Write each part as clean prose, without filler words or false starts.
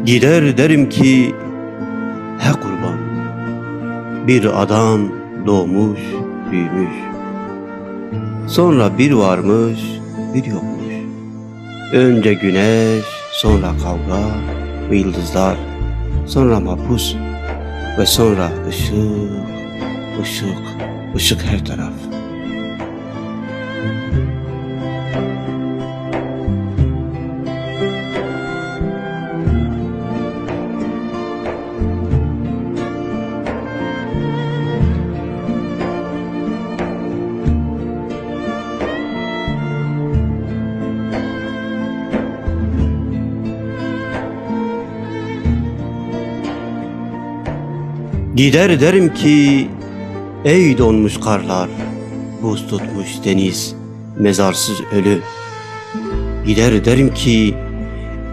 Gider derim ki he kurban, bir adam doğmuş büyümüş. Sonra bir varmış bir yokmuş. Önce güneş, sonra kavga ve yıldızlar, sonra mahpus ve sonra ışık, ışık, ışık her taraf. Gider derim ki ey donmuş karlar, buz tutmuş deniz, mezarsız ölü. Gider derim ki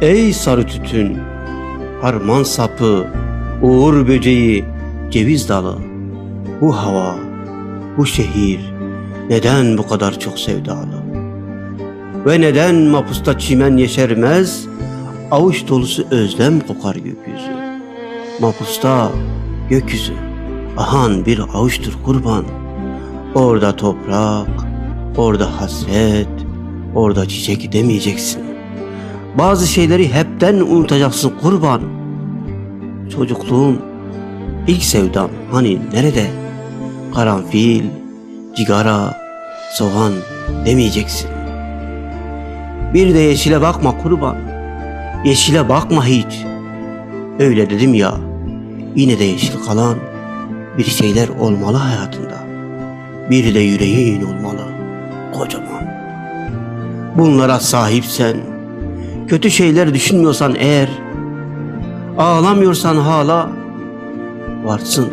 ey sarı tütün, harman sapı, uğur böceği, ceviz dalı. Bu hava, bu şehir neden bu kadar çok sevdalı? Ve neden mapusta çimen yeşermez, avuç dolusu özlem kokar gökyüzü? Mapusta gökyüzü ahan bir avuçtur kurban. Orada toprak, orada hasret, orada çiçek demeyeceksin. Bazı şeyleri hepten unutacaksın kurban. Çocukluğum, ilk sevdam hani nerede? Karanfil, cigara, soğan demeyeceksin. Bir de yeşile bakma kurban. Yeşile bakma hiç. Öyle dedim ya. Yine de yeşil kalan bir şeyler olmalı hayatında. Bir de yüreğin olmalı kocaman. Bunlara sahipsen, kötü şeyler düşünmüyorsan eğer, ağlamıyorsan hala, varsın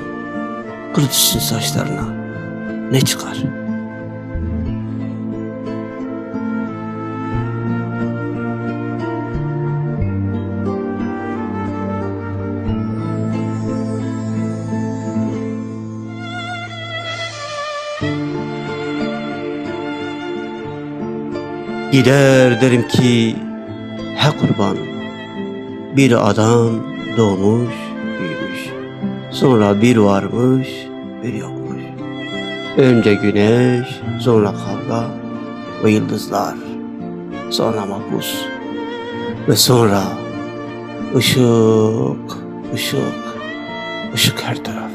kırıtsın saçlarına, ne çıkar? Gider derim ki he kurban, bir adam doğmuş büyümüş. Sonra bir varmış bir yokmuş. Önce güneş, sonra kavga ve yıldızlar, sonra mahpus ve sonra ışık, ışık, ışık her taraf.